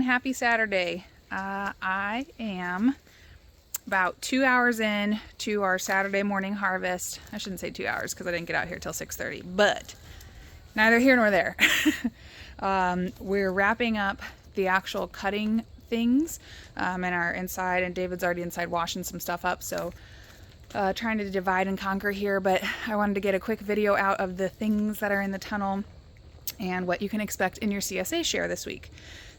happy Saturday. I am about 2 hours in to our Saturday morning harvest. I shouldn't say 2 hours because I didn't get out here till 6:30, but neither here nor there. We're wrapping up the actual cutting things in our inside, and David's already inside washing some stuff up, so trying to divide and conquer here, but I wanted to get a quick video out of the things that are in the tunnel and what you can expect in your CSA share this week.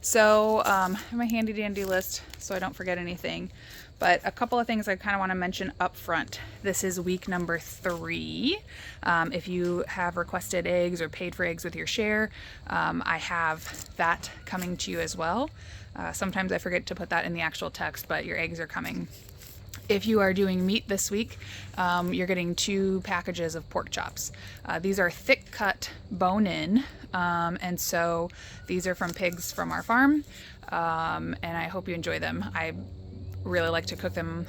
So I have my handy dandy list so I don't forget anything, but a couple of things I kind of want to mention up front. This is week number 3. If you have requested eggs or paid for eggs with your share, I have that coming to you as well. Sometimes I forget to put that in the actual text, but your eggs are coming. If you are doing meat this week, you're getting 2 packages of pork chops. These are thick cut bone-in, and so these are from pigs from our farm, and I hope you enjoy them. I really like to cook them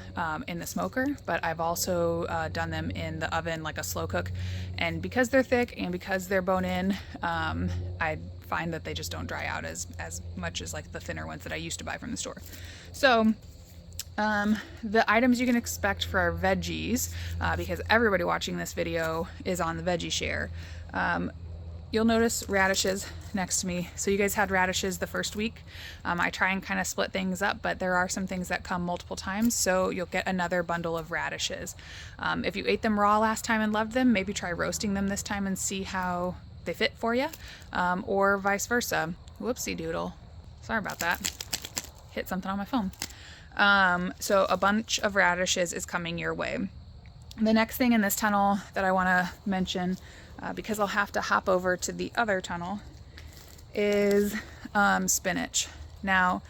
in the smoker, but I've also done them in the oven like a slow cook, and because they're thick and because they're bone-in, I find that they just don't dry out as much as like the thinner ones that I used to buy from the store. So the items you can expect for our veggies, because everybody watching this video is on the veggie share. You'll notice radishes next to me. So you guys had radishes the first week. I try and kind of split things up, but there are some things that come multiple times, so you'll get another bundle of radishes. If you ate them raw last time and loved them, maybe try roasting them this time and see how they fit for you, or vice versa. Whoopsie doodle. Sorry about that. Hit something on my phone. So a bunch of radishes is coming your way. The next thing in this tunnel that I want to mention, because I'll have to hop over to the other tunnel, is spinach. Now,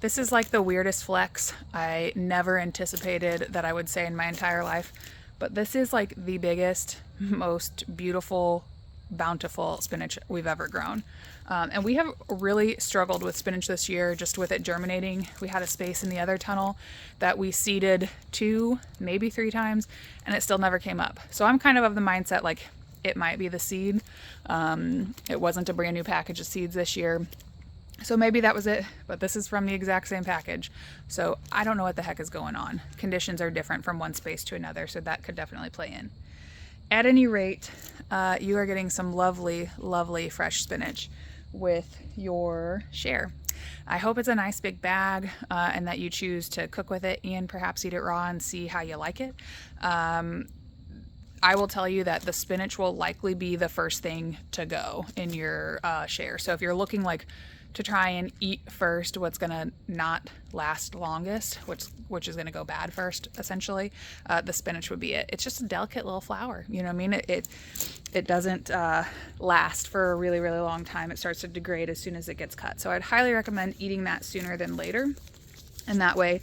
this is like the weirdest flex I never anticipated that I would say in my entire life, but this is like the biggest, most beautiful, bountiful spinach we've ever grown. And we have really struggled with spinach this year, just with it germinating. We had a space in the other tunnel that we seeded 2, maybe 3 times, and it still never came up. So I'm kind of the mindset like it might be the seed. It wasn't a brand new package of seeds this year, so maybe that was it, but this is from the exact same package. So I don't know what the heck is going on. Conditions are different from one space to another, so that could definitely play in. At any rate, you are getting some lovely, lovely fresh spinach with your share. I hope it's a nice big bag and that you choose to cook with it and perhaps eat it raw and see how you like it. I will tell you that the spinach will likely be the first thing to go in your share. So if you're looking like to try and eat first what's gonna not last longest, which is gonna go bad first, essentially, the spinach would be it. It's just a delicate little flower, you know what I mean? It doesn't last for a really, really long time. It starts to degrade as soon as it gets cut. So I'd highly recommend eating that sooner than later, and that way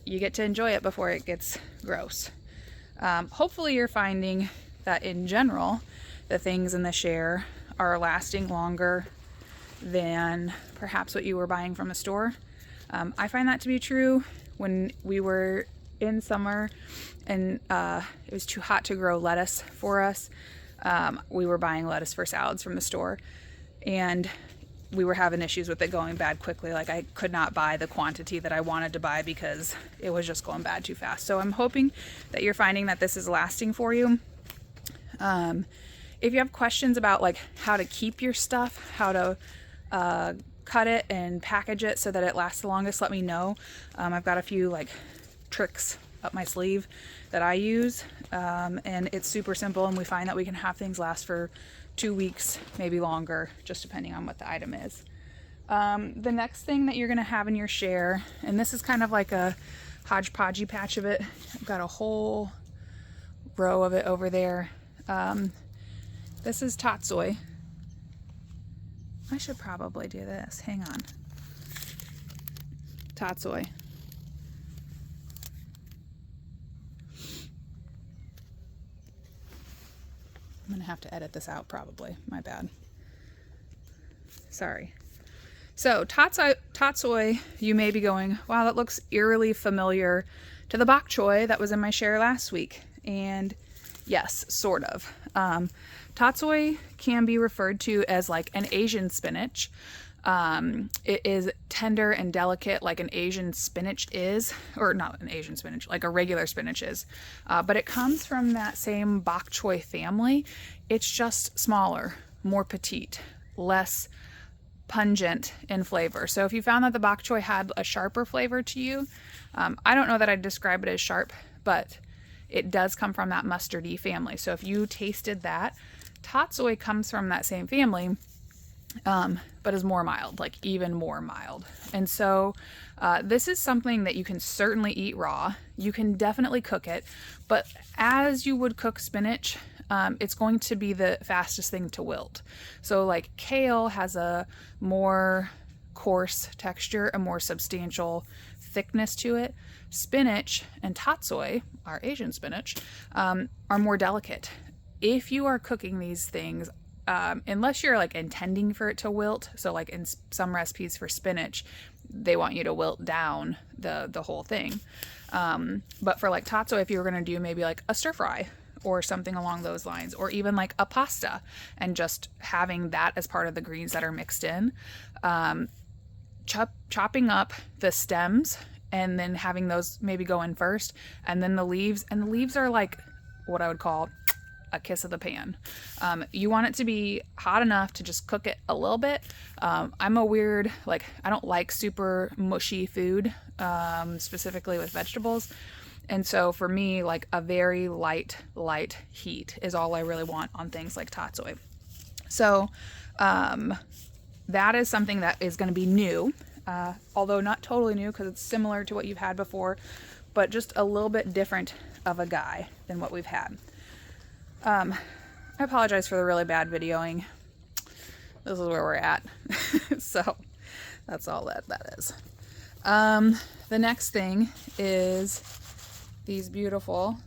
you get to enjoy it before it gets gross. Hopefully you're finding that in general, the things in the share are lasting longer than perhaps what you were buying from the store. I find that to be true. When we were in summer and it was too hot to grow lettuce for us, we were buying lettuce for salads from the store, and we were having issues with it going bad quickly. Like I could not buy the quantity that I wanted to buy because it was just going bad too fast. So I'm hoping that you're finding that this is lasting for you. If you have questions about like how to keep your stuff, how to cut it and package it so that it lasts the longest, let me know. I've got a few like tricks up my sleeve that I use, and it's super simple, and we find that we can have things last for 2 weeks, maybe longer, just depending on what the item is. The next thing that you're gonna have in your share, and this is kind of like a hodgepodgey patch of it. I've got a whole row of it over there. This is tatsoi. I should probably do this. Hang on. Tatsoi. I'm gonna have to edit this out probably. My bad. Sorry. So tatsoi, you may be going, wow, that looks eerily familiar to the bok choy that was in my share last week. And yes, sort of. Tatsoi can be referred to as like an Asian spinach. It is tender and delicate like an Asian spinach is, or not an Asian spinach, like a regular spinach is. But it comes from that same bok choy family. It's just smaller, more petite, less pungent in flavor. So if you found that the bok choy had a sharper flavor to you, I don't know that I'd describe it as sharp, but it does come from that mustardy family. So if you tasted that, tatsoi comes from that same family, but is more mild, like even more mild. And so this is something that you can certainly eat raw. You can definitely cook it, but as you would cook spinach, it's going to be the fastest thing to wilt. So like kale has a more coarse texture, a more substantial thickness to it. Spinach and tatsoi, our Asian spinach, are more delicate. If you are cooking these things, unless you're like intending for it to wilt, so like in some recipes for spinach, they want you to wilt down the whole thing. But for like tatsoi, if you were going to do maybe like a stir fry or something along those lines, or even like a pasta and just having that as part of the greens that are mixed in, chopping up the stems and then having those maybe go in first, and then the leaves. And the leaves are like what I would call a kiss of the pan. You want it to be hot enough to just cook it a little bit. I'm a weird, like, I don't like super mushy food, specifically with vegetables. And so for me, like a very light heat is all I really want on things like tatsoi. So that is something that is going to be new, although not totally new because it's similar to what you've had before, but just a little bit different of a guy than what we've had. I apologize for the really bad videoing. This is where we're at. So that's all that is. The next thing is these beautiful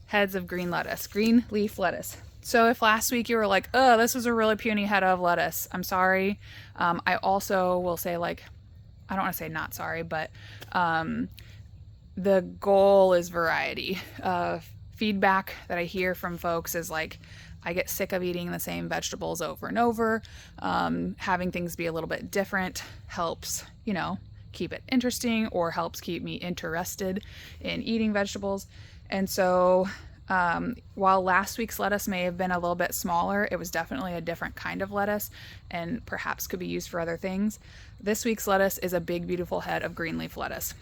heads of green lettuce, green leaf lettuce. So if last week you were like, oh, this was a really puny head of lettuce, I'm sorry. I also will say, like, I don't want to say not sorry, but the goal is variety. Feedback that I hear from folks is like, I get sick of eating the same vegetables over and over. Having things be a little bit different helps, you know, keep it interesting, or helps keep me interested in eating vegetables. And so while last week's lettuce may have been a little bit smaller, it was definitely a different kind of lettuce and perhaps could be used for other things. This week's lettuce is a big, beautiful head of green leaf lettuce.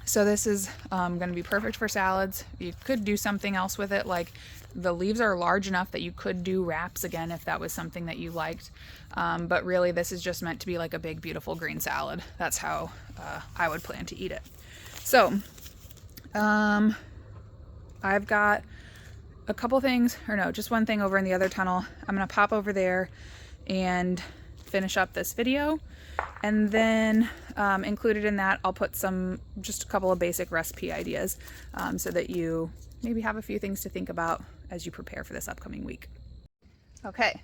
So this is going to be perfect for salads. You could do something else with it, like the leaves are large enough that you could do wraps again if that was something that you liked. But really this is just meant to be like a big, beautiful green salad. That's how I would plan to eat it. So I've got a couple things, or no, just one thing over in the other tunnel. I'm going to pop over there and finish up this video. And then included in that, I'll put just a couple of basic recipe ideas so that you maybe have a few things to think about as you prepare for this upcoming week. Okay,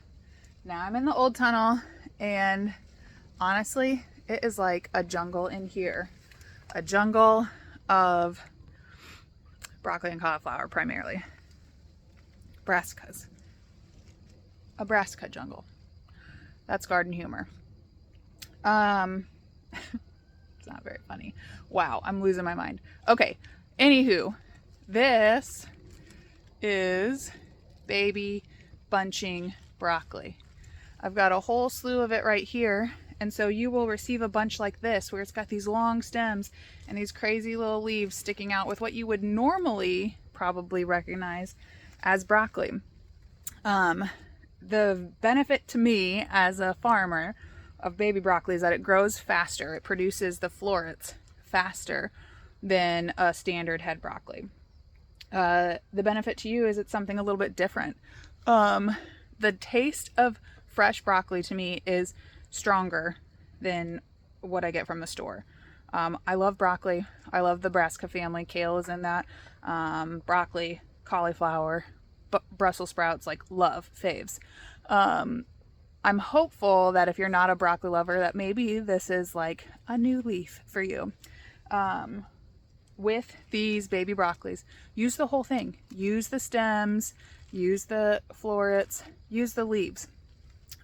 now I'm in the old tunnel, and honestly, it is like a jungle in here. A jungle of broccoli and cauliflower, primarily. Brassicas. A brassica jungle. That's garden humor. It's not very funny. Wow, I'm losing my mind. Okay, anywho, this is baby bunching broccoli. I've got a whole slew of it right here, and so you will receive a bunch like this where it's got these long stems and these crazy little leaves sticking out with what you would normally probably recognize as broccoli. The benefit to me as a farmer of baby broccoli is that it grows faster. It produces the florets faster than a standard head broccoli. The benefit to you is it's something a little bit different. The taste of fresh broccoli to me is stronger than what I get from the store. I love broccoli. I love the brassica family. Kale is in that. Broccoli, cauliflower, Brussels sprouts, like love faves. I'm hopeful that if you're not a broccoli lover, that maybe this is like a new leaf for you. With these baby broccolis, use the whole thing. Use the stems, use the florets, use the leaves.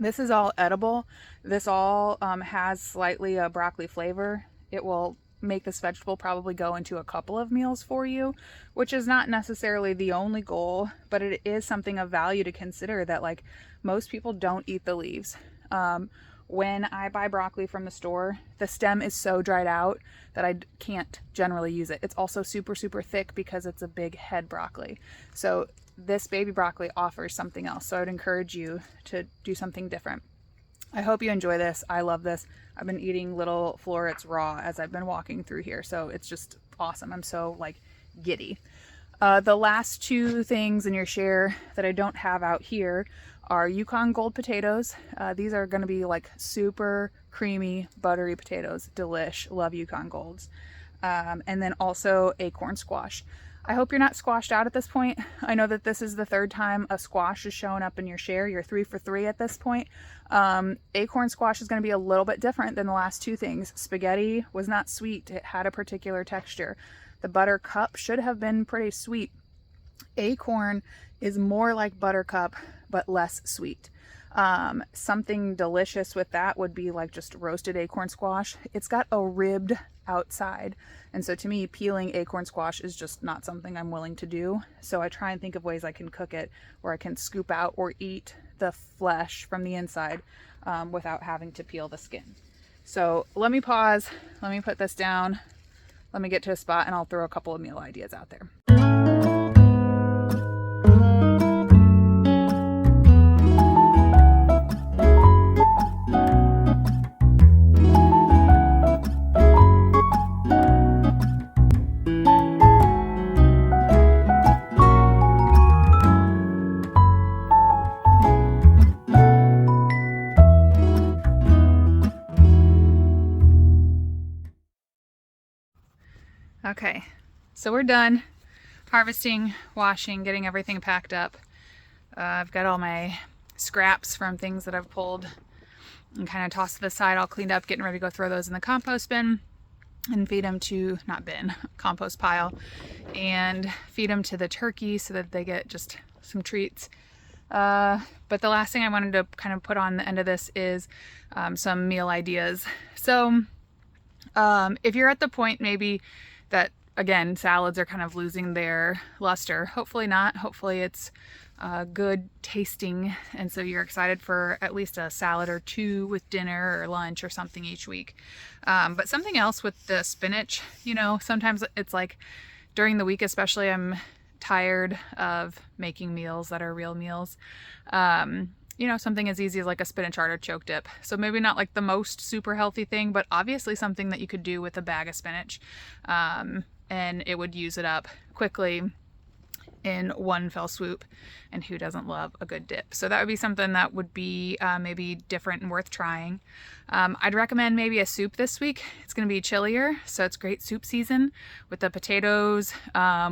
This is all edible. This all has slightly a broccoli flavor. It will make this vegetable probably go into a couple of meals for you, which is not necessarily the only goal, but it is something of value to consider that like most people don't eat the leaves. When I buy broccoli from the store, the stem is so dried out that I can't generally use it. It's also super, super thick because it's a big head broccoli. So this baby broccoli offers something else. So I would encourage you to do something different. I hope you enjoy this. I love this. I've been eating little florets raw as I've been walking through here. So it's just awesome. I'm so like giddy. The last two things in your share that I don't have out here are Yukon Gold potatoes. These are going to be like super creamy, buttery potatoes. Delish. Love Yukon Golds. And then also acorn squash. I hope you're not squashed out at this point. I know that this is the third time a squash is showing up in your share. You're 3 for 3 at this point. Acorn squash is going to be a little bit different than the last two things. Spaghetti was not sweet. It had a particular texture. The buttercup should have been pretty sweet. Acorn is more like buttercup, but less sweet. Something delicious with that would be like just roasted acorn squash. It's got a ribbed outside. And so to me, peeling acorn squash is just not something I'm willing to do. So I try and think of ways I can cook it where I can scoop out or eat the flesh from the inside without having to peel the skin. So let me pause. Let me put this down. Let me get to a spot and I'll throw a couple of meal ideas out there. Okay, so we're done harvesting, washing, getting everything packed up. I've got all my scraps from things that I've pulled and kind of tossed to the side, all cleaned up, getting ready to go throw those in the compost bin and feed them to, not bin, compost pile, and feed them to the turkey so that they get just some treats. But the last thing I wanted to kind of put on the end of this is some meal ideas. So if you're at the point maybe that, again, salads are kind of losing their luster. Hopefully not. Hopefully it's good tasting, and so you're excited for at least a salad or two with dinner or lunch or something each week. But something else with the spinach, you know, sometimes it's like during the week especially, I'm tired of making meals that are real meals. You know, something as easy as like a spinach artichoke dip. So maybe not like the most super healthy thing, but obviously something that you could do with a bag of spinach. And it would use it up quickly in one fell swoop. And who doesn't love a good dip? So that would be something that would be maybe different and worth trying. I'd recommend maybe a soup this week. It's going to be chillier, so it's great soup season with the potatoes,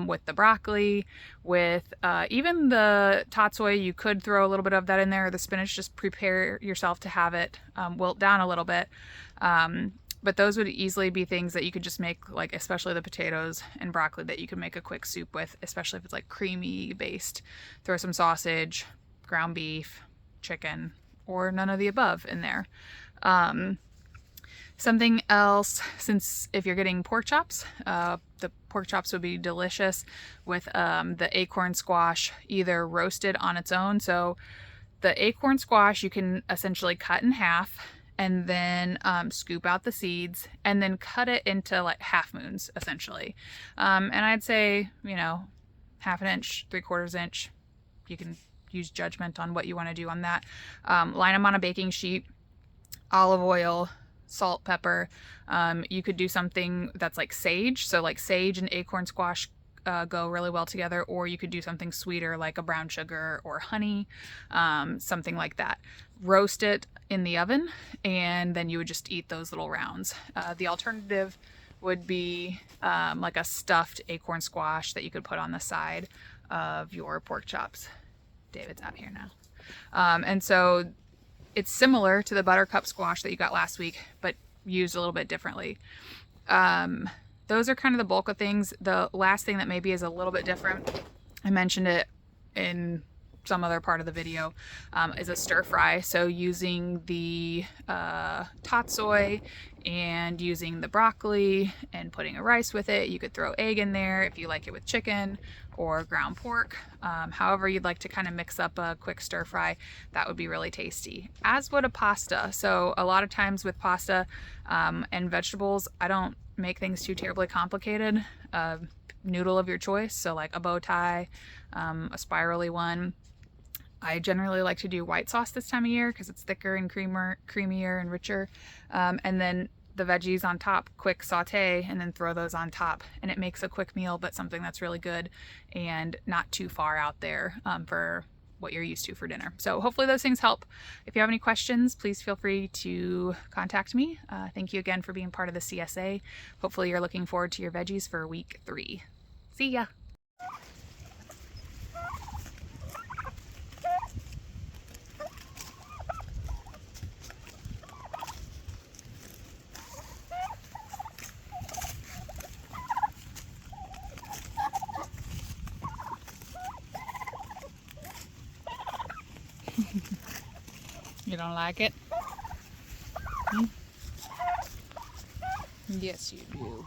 with the broccoli, with even the tatsoi. You could throw a little bit of that in there, or the spinach. Just prepare yourself to have it wilt down a little bit. But those would easily be things that you could just make, like especially the potatoes and broccoli, that you could make a quick soup with, especially if it's like creamy based. Throw some sausage, ground beef, chicken, or none of the above in there. Something else, since if you're getting pork chops, the pork chops would be delicious with the acorn squash, either roasted on its own. So the acorn squash you can essentially cut in half and then scoop out the seeds and then cut it into like half moons essentially. And I'd say, you know, 1/2 inch, 3/4 inch. You can use judgment on what you want to do on that. Line them on a baking sheet, olive oil, salt, pepper. You could do something that's like sage. So like sage and acorn squash go really well together, or you could do something sweeter like a brown sugar or honey, something like that. Roast it in the oven, and then you would just eat those little rounds. The alternative would be like a stuffed acorn squash that you could put on the side of your pork chops. David's out here now. And so it's similar to the buttercup squash that you got last week, but used a little bit differently. Those are kind of the bulk of things. The last thing that maybe is a little bit different, I mentioned it in some other part of the video, is a stir fry. So using the tatsoi and using the broccoli and putting a rice with it. You could throw egg in there if you like it with chicken or ground pork. However you'd like to kind of mix up a quick stir fry, that would be really tasty. As would a pasta. So a lot of times with pasta and vegetables, I don't make things too terribly complicated. Noodle of your choice, so like a bow tie, a spirally one. I generally like to do white sauce this time of year because it's thicker and creamier and richer. And then the veggies on top, quick saute, and then throw those on top. And it makes a quick meal, but something that's really good and not too far out there for what you're used to for dinner. So hopefully those things help. If you have any questions, please feel free to contact me. Thank you again for being part of the CSA. Hopefully you're looking forward to your veggies for week 3. See ya. You don't like it? Hmm? Yes, you do.